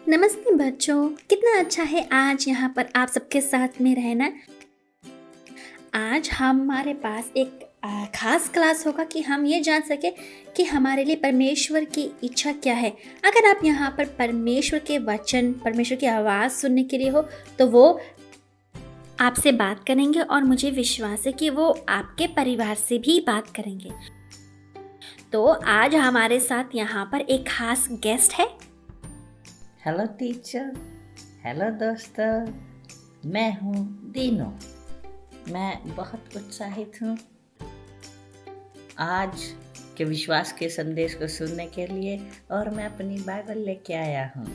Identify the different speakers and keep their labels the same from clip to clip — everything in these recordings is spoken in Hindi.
Speaker 1: नमस्ते बच्चों, कितना अच्छा है आज यहाँ पर आप सबके साथ में रहना। आज हमारे पास एक खास क्लास होगा कि हम ये जान सके कि हमारे लिए परमेश्वर की इच्छा क्या है। अगर आप यहाँ पर परमेश्वर के वचन, परमेश्वर की आवाज़ सुनने के लिए हो तो वो आपसे बात करेंगे और मुझे विश्वास है कि वो आपके परिवार से भी बात करेंगे। तो आज हमारे साथ यहाँ पर एक खास गेस्ट है।
Speaker 2: हेलो टीचर, हेलो दोस्तों, मैं हूँ दीनो। मैं बहुत उत्साहित हूँ आज के विश्वास के संदेश को सुनने के लिए और मैं अपनी बाइबल लेके आया हूँ।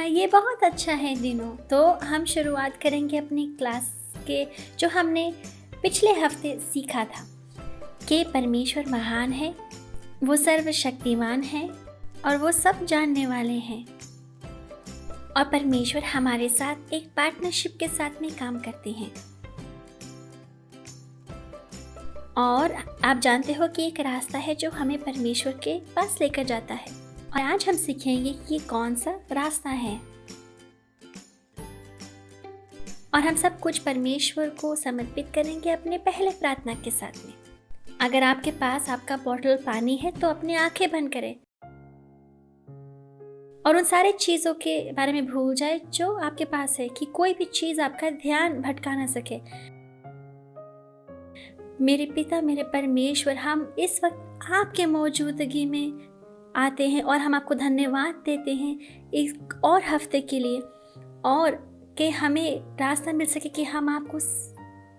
Speaker 1: ये बहुत अच्छा है दिनों। तो हम शुरुआत करेंगे अपनी क्लास के जो हमने पिछले हफ्ते सीखा था कि परमेश्वर महान है, वो सर्वशक्तिमान है और वो सब जानने वाले हैं। और परमेश्वर हमारे साथ एक पार्टनरशिप के साथ में काम करते हैं। और आप जानते हो कि एक रास्ता है जो हमें परमेश्वर के पास लेकर जाता है। और आज हम सीखेंगे कि कौन सा रास्ता है। और हम सब कुछ परमेश्वर को समर्पित करेंगे अपने पहले प्रार्थना के साथ में। अगर आपके पास आपका बॉटल पानी है तो अपनी आंखें बंद करें और उन सारे चीज़ों के बारे में भूल जाए जो आपके पास है, कि कोई भी चीज़ आपका ध्यान भटका ना सके। मेरे पिता, मेरे परमेश्वर, हम इस वक्त आपके मौजूदगी में आते हैं और हम आपको धन्यवाद देते हैं एक और हफ्ते के लिए, और कि हमें रास्ता मिल सके कि हम आपको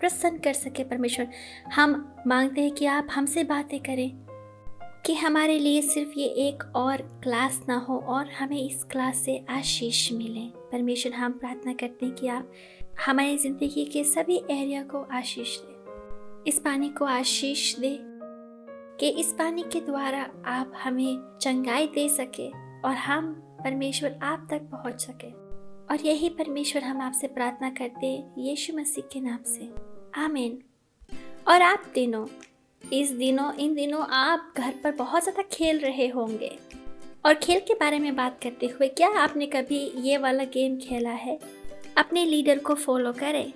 Speaker 1: प्रसन्न कर सके। परमेश्वर, हम मांगते हैं कि आप हमसे बातें करें, कि हमारे लिए सिर्फ ये एक और क्लास ना हो और हमें इस क्लास से आशीष मिले। परमेश्वर, हम प्रार्थना करते हैं कि आप हमारी ज़िंदगी के सभी एरिया को आशीष दें, इस पानी को आशीष दे, कि इस पानी के द्वारा आप हमें चंगाई दे सके और हम परमेश्वर आप तक पहुंच सके। और यही परमेश्वर हम आपसे प्रार्थना करते हैं यीशु मसीह के नाम से, आमीन। और आप इन दिनों आप घर पर बहुत ज़्यादा खेल रहे होंगे। और खेल के बारे में बात करते हुए, क्या आपने कभी ये वाला गेम खेला है? अपने लीडर को फॉलो करें।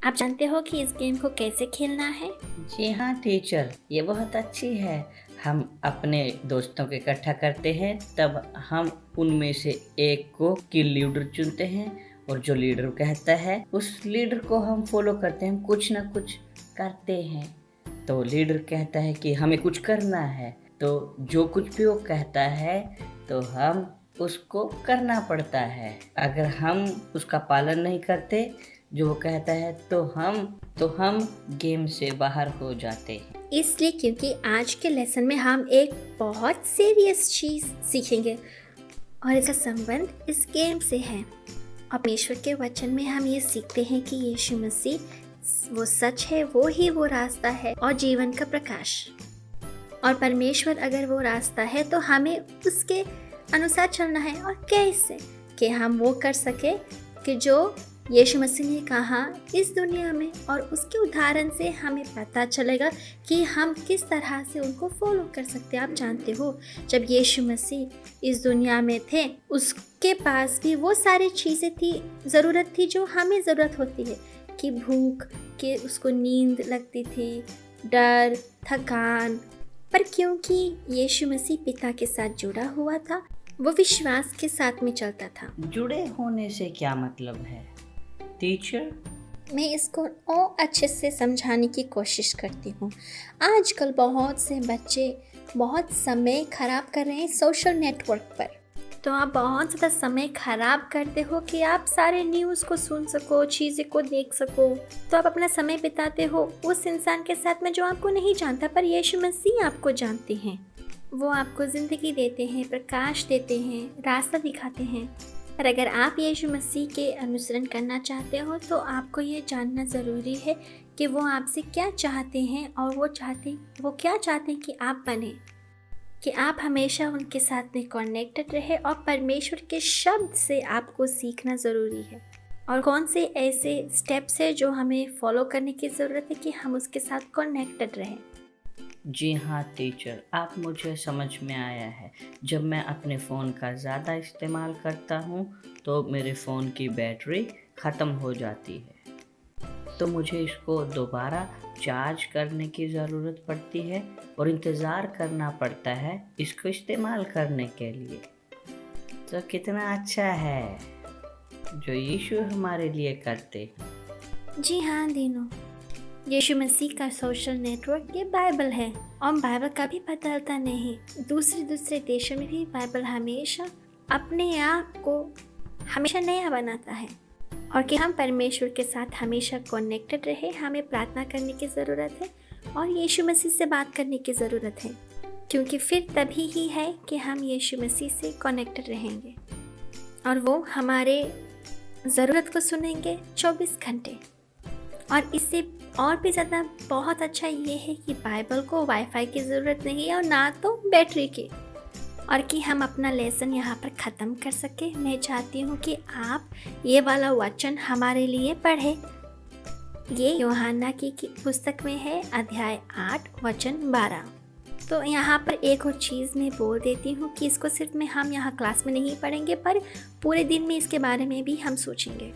Speaker 1: आप जानते हो कि इस गेम को कैसे खेलना है?
Speaker 2: जी हाँ टीचर, ये बहुत अच्छी है। हम अपने दोस्तों को इकट्ठा करते हैं, तब हम उनमें से एक को की लीडर चुनते हैं और जो लीडर कहता है उस लीडर को हम फॉलो करते हैं, कुछ ना कुछ करते हैं। तो लीडर कहता है कि हमें कुछ करना है, तो जो कुछ भी वो कहता है तो हम उसको करना पड़ता है। अगर हम उसका पालन नहीं करते जो वो कहता है तो हम गेम से बाहर हो जाते हैं।
Speaker 1: इसलिए क्योंकि आज के लेसन में हम एक बहुत सीरियस चीज़ सीखेंगे और इसका संबंध इस गेम से है। और परमेश्वर के वचन में हम ये सीखते हैं कि यीशु मसीह वो सच है, वो ही वो रास्ता है और जीवन का प्रकाश। और परमेश्वर अगर वो रास्ता है तो हमें उसके अनुसार चलना है। और कैसे कि हम वो कर सके कि जो यीशु मसीह ने कहा इस दुनिया में, और उसके उदाहरण से हमें पता चलेगा कि हम किस तरह से उनको फॉलो कर सकते हैं। आप जानते हो, जब यीशु मसीह इस दुनिया में थे उसके पास भी वो सारी चीज़ें थी, ज़रूरत थी जो हमें ज़रूरत होती है, कि भूख, कि उसको नींद लगती थी, डर, थकान। पर क्योंकि यीशु मसीह पिता के साथ जुड़ा हुआ था, वो विश्वास के साथ में चलता था।
Speaker 2: जुड़े होने से क्या मतलब है टीचर?
Speaker 1: मैं इसको और अच्छे से समझाने की कोशिश करती हूँ। आजकल बहुत से बच्चे बहुत समय खराब कर रहे हैं सोशल नेटवर्क पर। तो आप बहुत ज़्यादा समय खराब करते हो कि आप सारे न्यूज़ को सुन सको, चीज़ें को देख सको। तो आप अपना समय बिताते हो उस इंसान के साथ में जो आपको नहीं जानता, पर यीशु मसीह आपको जानते हैं। वो आपको ज़िंदगी देते हैं, प्रकाश देते हैं, रास्ता दिखाते हैं। पर अगर आप यीशु मसीह के अनुसरण करना चाहते हो तो आपको ये जानना ज़रूरी है कि वो आपसे क्या चाहते हैं, और वो क्या चाहते हैं कि आप बने, कि आप हमेशा उनके साथ में कनेक्टेड रहे। और परमेश्वर के शब्द से आपको सीखना ज़रूरी है, और कौन से ऐसे स्टेप्स है जो हमें फॉलो करने की ज़रूरत है कि हम उसके साथ कनेक्टेड रहें।
Speaker 2: जी हाँ टीचर, आप मुझे समझ में आया है। जब मैं अपने फ़ोन का ज़्यादा इस्तेमाल करता हूँ तो मेरे फ़ोन की बैटरी ख़त्म हो जाती है, तो मुझे इसको दोबारा चार्ज करने की ज़रूरत पड़ती है और इंतज़ार करना पड़ता है इसको इस्तेमाल करने के लिए। तो कितना अच्छा है जो यीशु हमारे लिए करते हैं।
Speaker 1: जी हाँ दीनों, यीशु मसीह का सोशल नेटवर्क ये बाइबल है और बाइबल कभी बदलता नहीं। दूसरे देशों में भी बाइबल हमेशा अपने आप को हमेशा नया बनाता है और कि हम परमेश्वर के साथ हमेशा कनेक्टेड रहे, हमें प्रार्थना करने की ज़रूरत है और यीशु मसीह से बात करने की ज़रूरत है, क्योंकि फिर तभी ही है कि हम यीशु मसीह से कनेक्टेड रहेंगे और वो हमारे ज़रूरत को सुनेंगे 24 घंटे। और इससे और भी ज़्यादा बहुत अच्छा ये है कि बाइबल को वाईफाई की ज़रूरत नहीं है और ना तो बैटरी की, और कि हम अपना लेसन यहाँ पर ख़त्म कर सके। मैं चाहती हूँ कि आप ये वाला वचन हमारे लिए पढ़ें। ये यूहन्ना की पुस्तक में है, अध्याय 8 वचन 12। तो यहाँ पर एक और चीज़ मैं बोल देती हूँ कि इसको सिर्फ हम यहाँ क्लास में नहीं पढ़ेंगे, पर पूरे दिन में इसके बारे में भी हम सोचेंगे।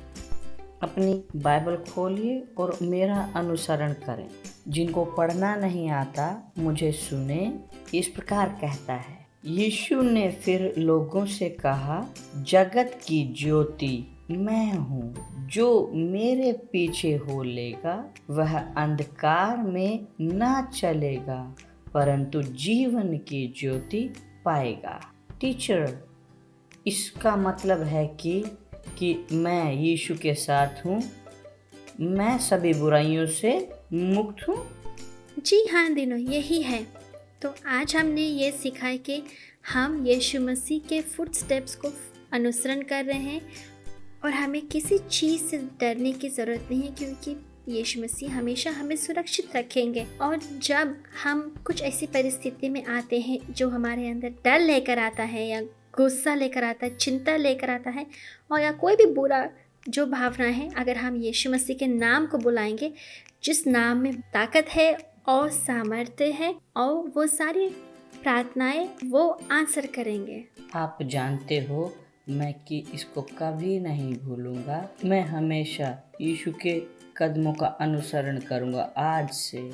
Speaker 2: अपनी बाइबल खोलिए और मेरा अनुसरण करें। जिनको पढ़ना नहीं आता मुझे सुने। इस प्रकार कहता है, यीशु ने फिर लोगों से कहा, जगत की ज्योति मैं हूँ। जो मेरे पीछे हो लेगा वह अंधकार में ना चलेगा परंतु जीवन की ज्योति पाएगा। टीचर, इसका मतलब है कि मैं यीशु के साथ हूँ, मैं सभी बुराइयों से मुक्त हूँ।
Speaker 1: जी हाँ दिनों, यही है। तो आज हमने ये सीखा है कि हम यीशु मसीह के फुटस्टेप्स को अनुसरण कर रहे हैं और हमें किसी चीज़ से डरने की ज़रूरत नहीं है, क्योंकि यीशु मसीह हमेशा हमें सुरक्षित रखेंगे। और जब हम कुछ ऐसी परिस्थिति में आते हैं जो हमारे अंदर डर लेकर आता है या गुस्सा लेकर आता है, चिंता लेकर आता है, और या कोई भी बुरा जो भावना है, अगर हम यीशु मसीह के नाम को बुलाएंगे, जिस नाम में ताकत है और सामर्थ्य है, और वो सारी प्रार्थनाएं वो आंसर करेंगे।
Speaker 2: आप जानते हो मैं कि इसको कभी नहीं भूलूंगा। मैं हमेशा यीशु के कदमों का अनुसरण करूंगा आज से।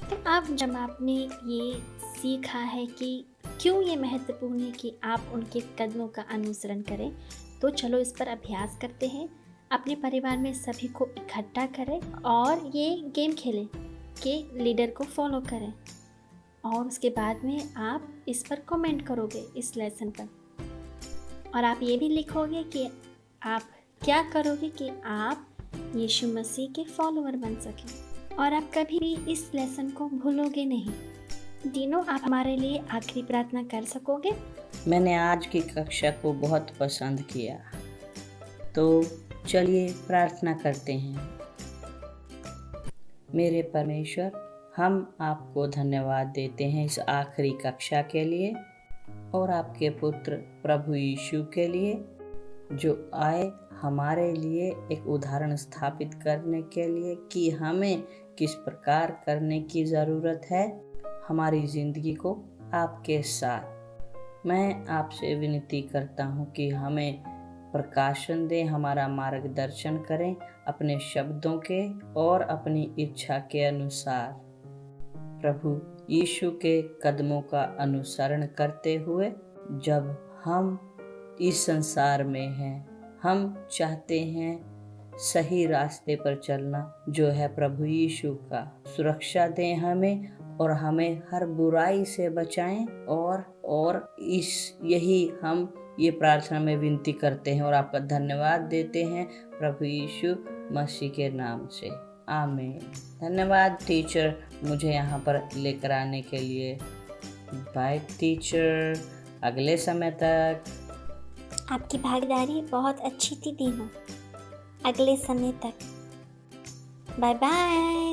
Speaker 1: तो अब जब आपने ये सीखा है कि क्यों ये महत्वपूर्ण है कि आप उनके कदमों का अनुसरण करें, तो चलो इस पर अभ्यास करते हैं। अपने परिवार में सभी को इकट्ठा करें और ये गेम खेलें कि लीडर को फॉलो करें, और उसके बाद में आप इस पर कमेंट करोगे इस लेसन पर, और आप ये भी लिखोगे कि आप क्या करोगे कि आप यीशु मसीह के फॉलोअर बन सकें, और आप कभी भी इस लेसन को भूलोगे नहीं। दिनों, आप हमारे लिए आखिरी प्रार्थना कर सकोगे?
Speaker 2: मैंने आज की कक्षा को बहुत पसंद किया, तो चलिए प्रार्थना करते हैं। मेरे परमेश्वर, हम आपको धन्यवाद देते हैं इस आखिरी कक्षा के लिए और आपके पुत्र प्रभु यीशु के लिए, जो आए हमारे लिए एक उदाहरण स्थापित करने के लिए कि हमें किस प्रकार करने की ज़रूरत है हमारी ज़िंदगी को आपके साथ। मैं आपसे विनती करता हूँ कि हमें प्रकाशन दें, हमारा मार्गदर्शन करें अपने शब्दों के और अपनी इच्छा के अनुसार। प्रभु यीशु के कदमों का अनुसरण करते हुए जब हम इस संसार में हैं, हम चाहते हैं सही रास्ते पर चलना जो है प्रभु यीशु का। सुरक्षा दें हमें और हमें हर बुराई से बचाएं और यही हम ये प्रार्थना में विनती करते हैं और आपका धन्यवाद देते हैं प्रभु यीशु मसीह के नाम से, आमीन। धन्यवाद टीचर, मुझे यहाँ पर लेकर आने के लिए। बाय टीचर, अगले समय तक।
Speaker 1: आपकी भागीदारी बहुत अच्छी थी दिनों। अगले समय तक, बाय बाय।